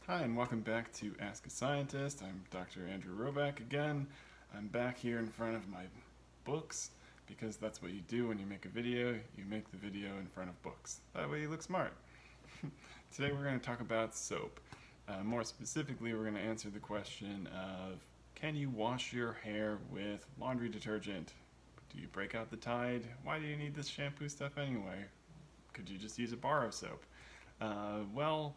Hi, and welcome back to Ask a Scientist. I'm Dr. Andrew Robak again. I'm back here in front of my books because that's what you do when you make a video. You make the video in front of books. That way you look smart. Today we're going to talk about soap. More specifically, we're going to answer the question of, can you wash your hair with laundry detergent? Do you break out the Tide? Why do you need this shampoo stuff anyway? Could you just use a bar of soap? Well,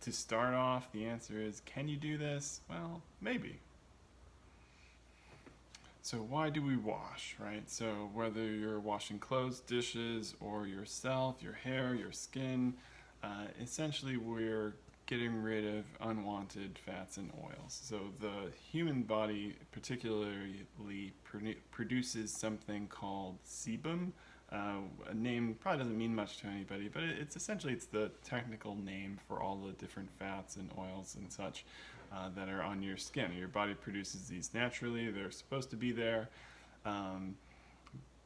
to start off, the answer is, can you do this? Well, maybe. So why do we wash, right? So whether you're washing clothes, dishes, or yourself, your hair, your skin, essentially we're getting rid of unwanted fats and oils. So the human body particularly produces something called sebum. A name probably doesn't mean much to anybody, but it's the technical name for all the different fats and oils and such that are on your skin. Your body produces these naturally; they're supposed to be there. Um,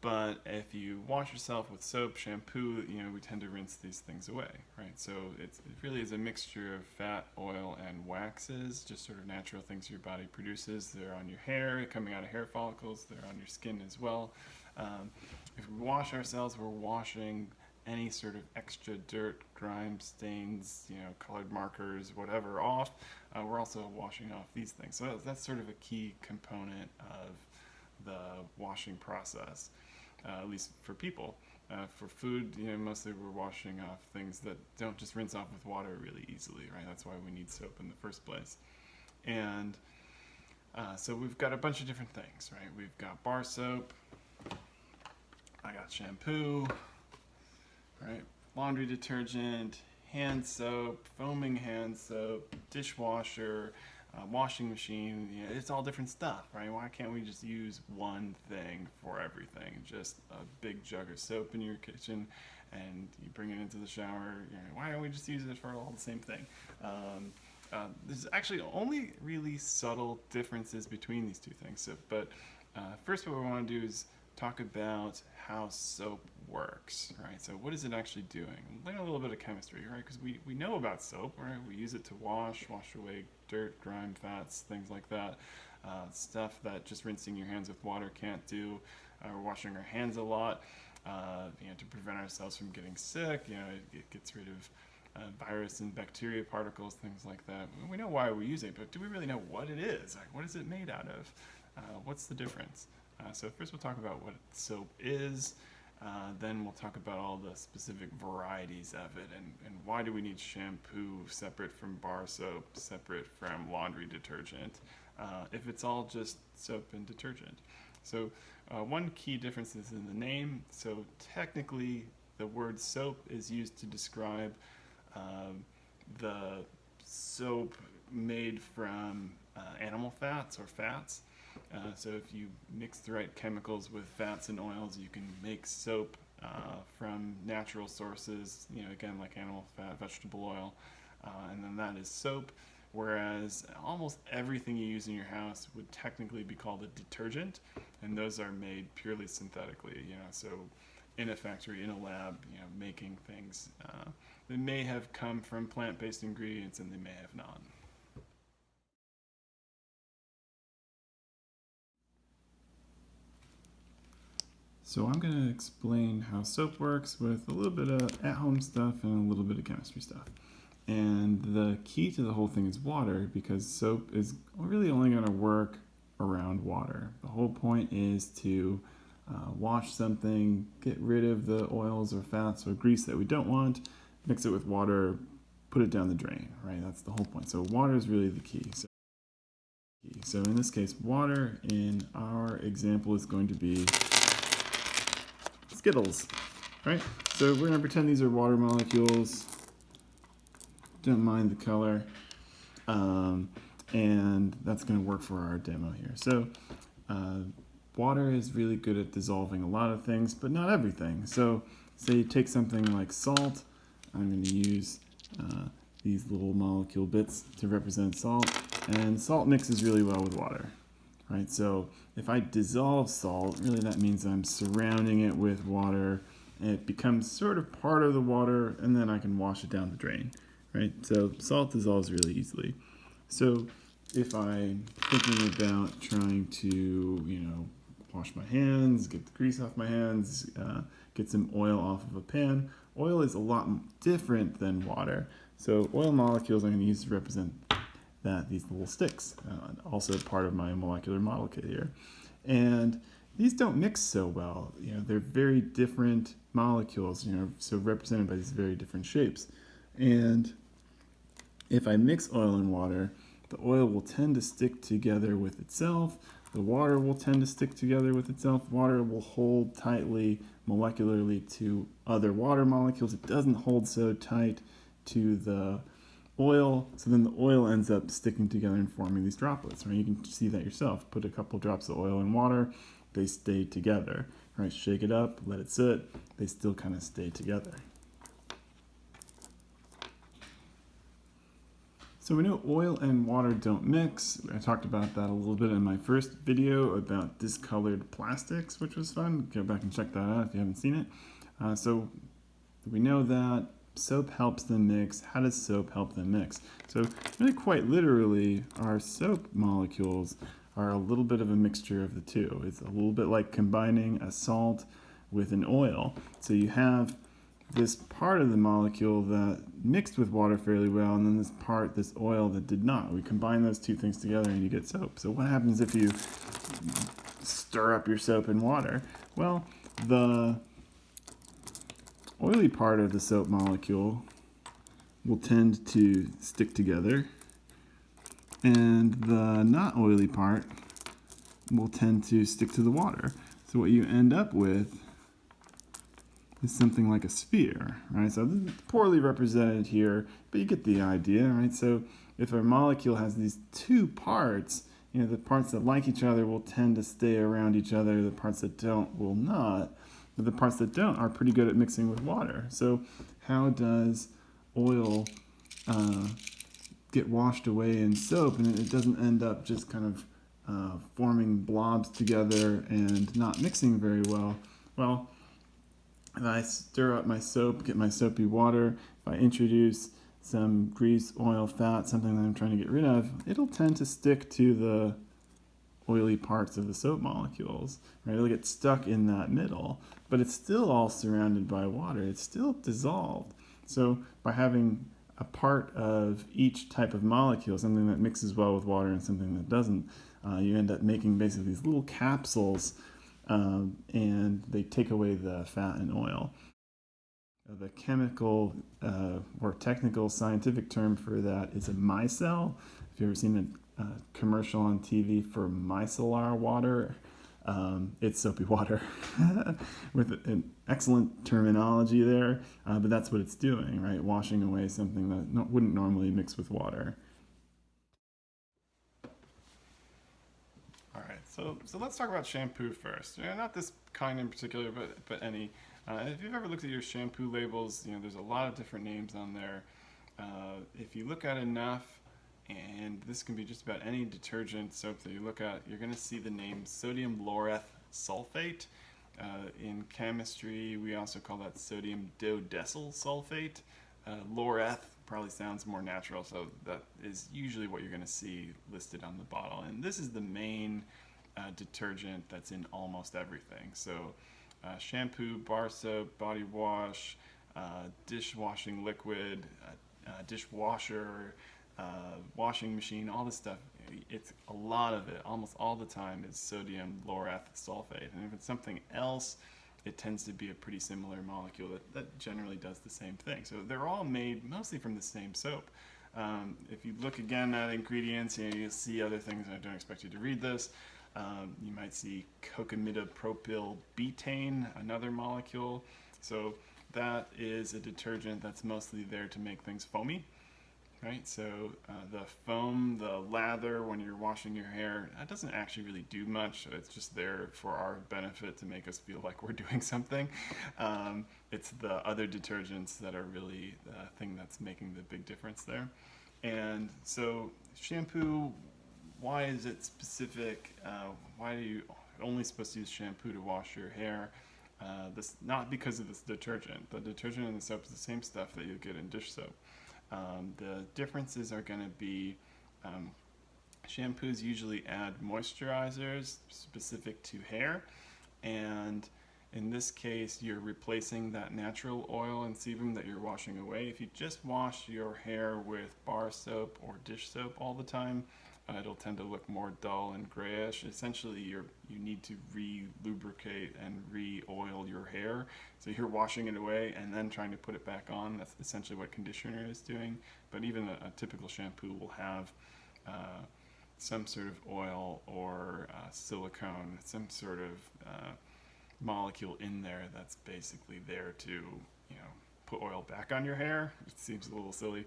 but if you wash yourself with soap, shampoo, we tend to rinse these things away, right? So it really is a mixture of fat, oil, and waxes, just sort of natural things your body produces. They're on your hair, coming out of hair follicles. They're on your skin as well. Um, if we wash ourselves, we're washing any sort of extra dirt, grime, stains, colored markers, whatever off. We're also washing off these things. So that's sort of a key component of the washing process, at least for people. For food, mostly we're washing off things that don't just rinse off with water really easily, right? That's why we need soap in the first place. And so we've got a bunch of different things, right? We've got bar soap, I got shampoo, right? Laundry detergent, hand soap, foaming hand soap, dishwasher, washing machine. It's all different stuff, right? Why can't we just use one thing for everything? Just a big jug of soap in your kitchen, and you bring it into the shower. Why don't we just use it for all the same thing? There's actually only really subtle differences between these two things. But first, what we want to do is talk about how soap works, right? So what is it actually doing? Learn a little bit of chemistry, right? Because we know about soap, right? We use it to wash away dirt, grime, fats, things like that. Stuff that just rinsing your hands with water can't do. We're washing our hands a lot, to prevent ourselves from getting sick. It gets rid of virus and bacteria particles, things like that. We know why we use it, but do we really know what it is? Like, what is it made out of? What's the difference? So first we'll talk about what soap is, then we'll talk about all the specific varieties of it, and why do we need shampoo separate from bar soap, separate from laundry detergent, if it's all just soap and detergent. So one key difference is in the name. So technically the word soap is used to describe the soap made from animal fats or fats. So if you mix the right chemicals with fats and oils, you can make soap from natural sources, again, like animal fat, vegetable oil, and then that is soap. Whereas almost everything you use in your house would technically be called a detergent, and those are made purely synthetically, so in a factory, in a lab, making things that may have come from plant-based ingredients and they may have not. So I'm going to explain how soap works with a little bit of at-home stuff and a little bit of chemistry stuff. And the key to the whole thing is water, because soap is really only going to work around water. The whole point is to wash something, get rid of the oils or fats or grease that we don't want, mix it with water, put it down the drain, right? That's the whole point. So water is really the key. So in this case, water in our example is going to be Skittles, right? So we're going to pretend these are water molecules. Don't mind the color. And that's going to work for our demo here. So water is really good at dissolving a lot of things, but not everything. So say you take something like salt. I'm going to use these little molecule bits to represent salt. And salt mixes really well with water. Right, so if I dissolve salt, really that means I'm surrounding it with water, and it becomes sort of part of the water, and then I can wash it down the drain. right? So salt dissolves really easily. So if I'm thinking about trying to, wash my hands, get the grease off my hands, get some oil off of a pan, oil is a lot different than water. So oil molecules I'm going to use to represent these little sticks, also part of my molecular model kit here. And these don't mix so well. They're very different molecules, so represented by these very different shapes. And if I mix oil and water, the oil will tend to stick together with itself. The water will tend to stick together with itself. Water will hold tightly molecularly to other water molecules. It doesn't hold so tight to the oil, so then the oil ends up sticking together and forming these droplets, right? You can see that yourself. Put a couple drops of oil in water, they stay together, right? Shake it up, let it sit, they still kind of stay together. So we know oil and water don't mix. I talked about that a little bit in my first video about discolored plastics, which was fun. Go back and check that out if you haven't seen it. So we know that soap helps them mix. How does soap help them mix? So really quite literally, our soap molecules are a little bit of a mixture of the two. It's a little bit like combining a salt with an oil. So you have this part of the molecule that mixed with water fairly well, and then this oil that did not. We combine those two things together and you get soap. So what happens if you stir up your soap in water? Well, the oily part of the soap molecule will tend to stick together, and the not oily part will tend to stick to the water. So what you end up with is something like a sphere, right? So this is poorly represented here, but you get the idea, right? So if a molecule has these two parts, the parts that like each other will tend to stay around each other, the parts that don't will not, but the parts that don't are pretty good at mixing with water. So how does oil get washed away in soap and it doesn't end up just kind of forming blobs together and not mixing very well? Well, if I stir up my soap, get my soapy water, if I introduce some grease, oil, fat, something that I'm trying to get rid of, it'll tend to stick to the oily parts of the soap molecules, right? It'll get stuck in that middle, but it's still all surrounded by water. It's still dissolved. So by having a part of each type of molecule, something that mixes well with water and something that doesn't, you end up making basically these little capsules, and they take away the fat and oil. The chemical or technical scientific term for that is a micelle. If you've ever seen a commercial on TV for micellar water, it's soapy water with an excellent terminology there, but that's what it's doing, right? Washing away something that wouldn't normally mix with water. All right, so let's talk about shampoo first. Not this kind in particular, but any. If you've ever looked at your shampoo labels, there's a lot of different names on there. If you look at enough, and this can be just about any detergent soap that you look at, you're going to see the name sodium laureth sulfate. In chemistry, we also call that sodium dodecyl sulfate. Laureth probably sounds more natural, so that is usually what you're going to see listed on the bottle. And this is the main detergent that's in almost everything. So shampoo, bar soap, body wash, dishwashing liquid, dishwasher, washing machine, all this stuff, it's a lot of it, almost all the time, is sodium laureth sulfate. And if it's something else, it tends to be a pretty similar molecule that generally does the same thing. So they're all made mostly from the same soap. If you look again at ingredients, you'll see other things, and I don't expect you to read this. You might see cocamidopropyl betaine, another molecule. So that is a detergent that's mostly there to make things foamy. Right, so the foam, the lather when you're washing your hair, that doesn't actually really do much. It's just there for our benefit to make us feel like we're doing something. It's the other detergents that are really the thing that's making the big difference there. And so shampoo, why is it specific? Why are you only supposed to use shampoo to wash your hair? Not because of this detergent. The detergent in the soap is the same stuff that you get in dish soap. The differences are going to be um, shampoos usually add moisturizers specific to hair, and in this case, you're replacing that natural oil and sebum that you're washing away. If you just wash your hair with bar soap or dish soap all the time, it'll tend to look more dull and grayish. Essentially, you need to re-lubricate and re-oil your hair. So you're washing it away and then trying to put it back on. That's essentially what conditioner is doing. But even a typical shampoo will have some sort of oil or silicone, some sort of molecule in there that's basically there to, put oil back on your hair. It seems a little silly,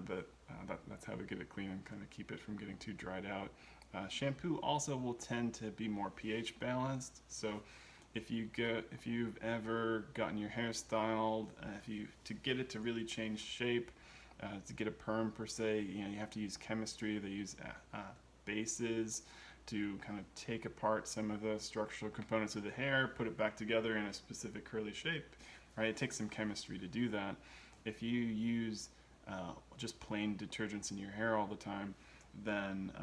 but that's how we get it clean and kind of keep it from getting too dried out. Shampoo also will tend to be more pH balanced. So if you've ever gotten your hair styled, to get it to really change shape, to get a perm per se, you have to use chemistry. They use bases to kind of take apart some of the structural components of the hair, put it back together in a specific curly shape, right? It takes some chemistry to do that. If you use just plain detergents in your hair all the time, then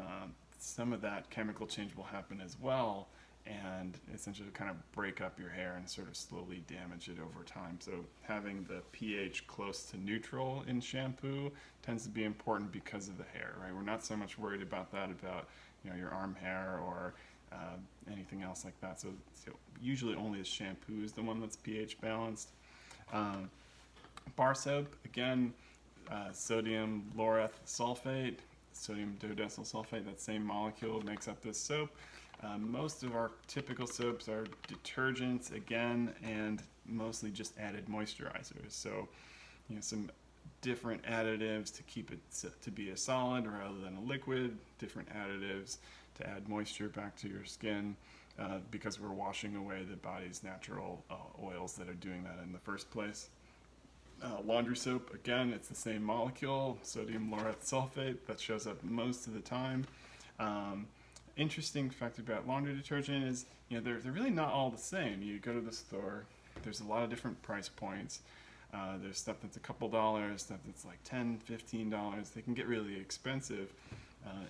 some of that chemical change will happen as well, and essentially kind of break up your hair and sort of slowly damage it over time. So having the pH close to neutral in shampoo tends to be important because of the hair, right? We're not so much worried about that, about your arm hair or anything else like that. So usually only the shampoo is the one that's pH balanced. Bar soap, again, sodium lauryl sulfate, sodium dodecyl sulfate, that same molecule makes up this soap. Most of our typical soaps are detergents, again, and mostly just added moisturizers. So, some different additives to keep it to be a solid rather than a liquid, different additives to add moisture back to your skin, because we're washing away the body's natural oils that are doing that in the first place. Laundry soap, again, it's the same molecule, sodium lauryl sulfate, that shows up most of the time. Interesting fact about laundry detergent is, they're really not all the same. You go to the store, there's a lot of different price points. There's stuff that's a couple dollars, stuff that's like $10, $15. They can get really expensive.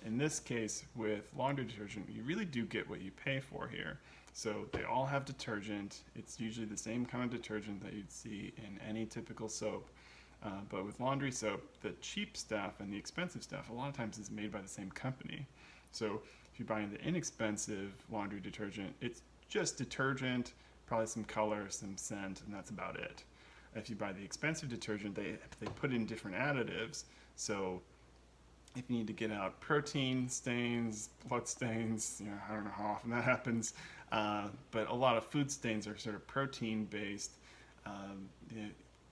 In this case, with laundry detergent, you really do get what you pay for here. So they all have detergent. It's usually the same kind of detergent that you'd see in any typical soap. But with laundry soap, the cheap stuff and the expensive stuff a lot of times is made by the same company. So if you're buying the inexpensive laundry detergent, it's just detergent, probably some color, some scent, and that's about it. If you buy the expensive detergent, they put in different additives. So if you need to get out protein stains, blood stains, I don't know how often that happens, but a lot of food stains are sort of protein based.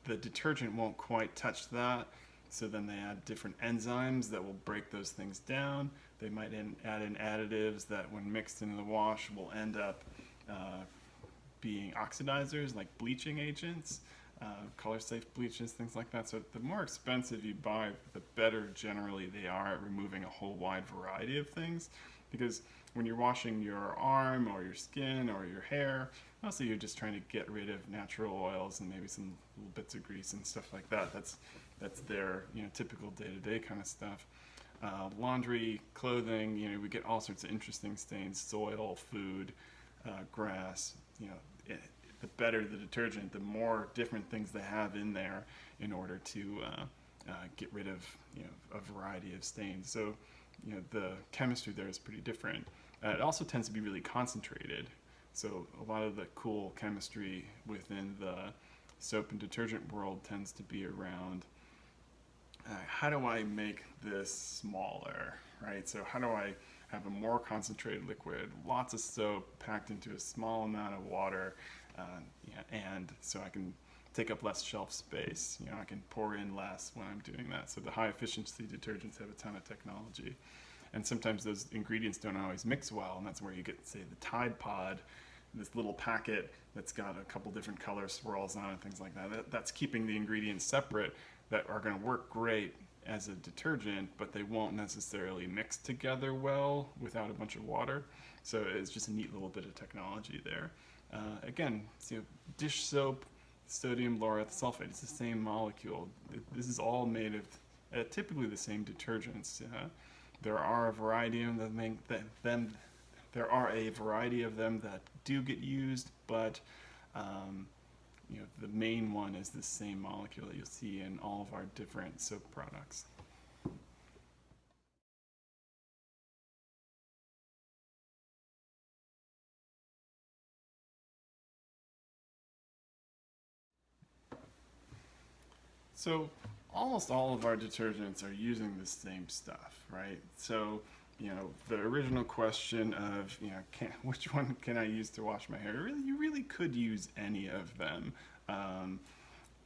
The detergent won't quite touch that, so then they add different enzymes that will break those things down. They might add in additives that when mixed into the wash will end up being oxidizers, like bleaching agents, color safe bleaches, things like that. So the more expensive you buy, the better generally they are at removing a whole wide variety of things, because when you're washing your arm or your skin or your hair, mostly you're just trying to get rid of natural oils and maybe some little bits of grease and stuff like that. That's their typical day-to-day kind of stuff. Laundry, clothing, we get all sorts of interesting stains: soil, food, grass. The better the detergent, the more different things they have in there in order to get rid of a variety of stains. So the chemistry there is pretty different. It also tends to be really concentrated. So a lot of the cool chemistry within the soap and detergent world tends to be around how do I make this smaller, right? So how do I have a more concentrated liquid, lots of soap packed into a small amount of water, and so I can take up less shelf space. I can pour in less when I'm doing that. So the high efficiency detergents have a ton of technology. And sometimes those ingredients don't always mix well, and that's where you get, say, the Tide Pod, this little packet that's got a couple different color swirls on it, things like that. That's keeping the ingredients separate that are going to work great as a detergent, but they won't necessarily mix together well without a bunch of water. So it's just a neat little bit of technology there. Again, dish soap, sodium lauryl sulfate, it's the same molecule. This is all made of typically the same detergents. There are a variety of them. There are a variety of them that do get used, but the main one is the same molecule that you'll see in all of our different soap products. So almost all of our detergents are using the same stuff, right? So, the original question of, which one can I use to wash my hair? Really, you really could use any of them.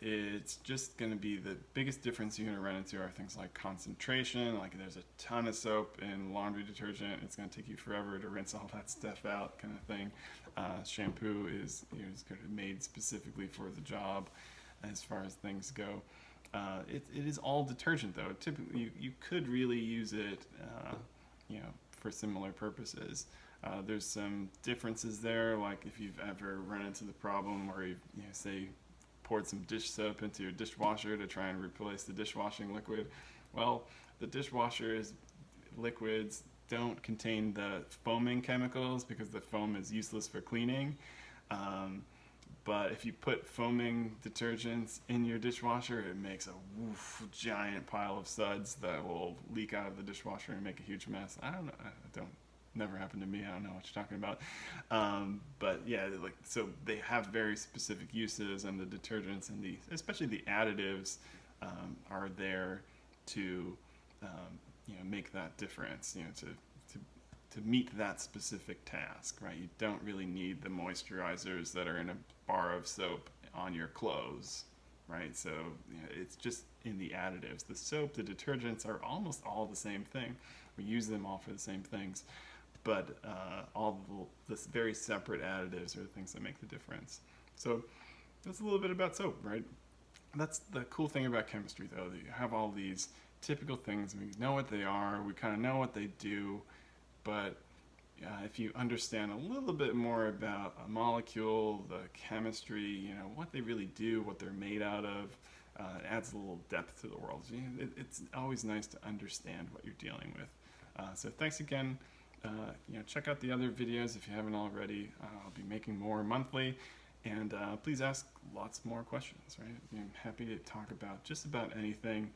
It's just going to be the biggest difference you're going to run into are things like concentration. Like there's a ton of soap in laundry detergent. It's going to take you forever to rinse all that stuff out, kind of thing. Shampoo is made specifically for the job as far as things go. It is all detergent though. Typically, you could really use it, for similar purposes. There's some differences there, like if you've ever run into the problem where you say poured some dish soap into your dishwasher to try and replace the dishwashing liquid. Well, the dishwasher's liquids don't contain the foaming chemicals because the foam is useless for cleaning. But if you put foaming detergents in your dishwasher, it makes a giant pile of suds that will leak out of the dishwasher and make a huge mess. I don't know. Never happened to me. I don't know what you're talking about. But yeah, so they have very specific uses, and the detergents and especially the additives are there to make that difference. To meet that specific task, right? You don't really need the moisturizers that are in a bar of soap on your clothes, right? So it's just in the additives. The soap, the detergents are almost all the same thing. We use them all for the same things, but all the very separate additives are the things that make the difference. So that's a little bit about soap, right? That's the cool thing about chemistry, though. That you have all these typical things. We know what they are. We kind of know what they do. But if you understand a little bit more about a molecule, the chemistry, what they really do, what they're made out of, it adds a little depth to the world. It's always nice to understand what you're dealing with. So thanks again. Check out the other videos if you haven't already. I'll be making more monthly. And please ask lots more questions, right? I'm happy to talk about just about anything.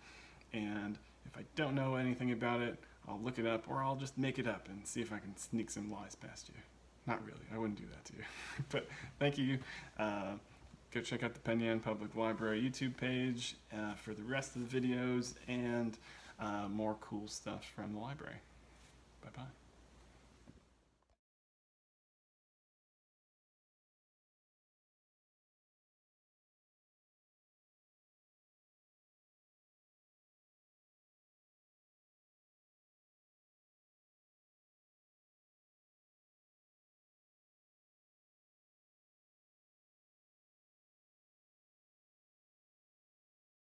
And if I don't know anything about it, I'll look it up, or I'll just make it up and see if I can sneak some lies past you. Not really, I wouldn't do that to you. But thank you. Go check out the Penn Yan Public Library YouTube page for the rest of the videos and more cool stuff from the library. Bye-bye.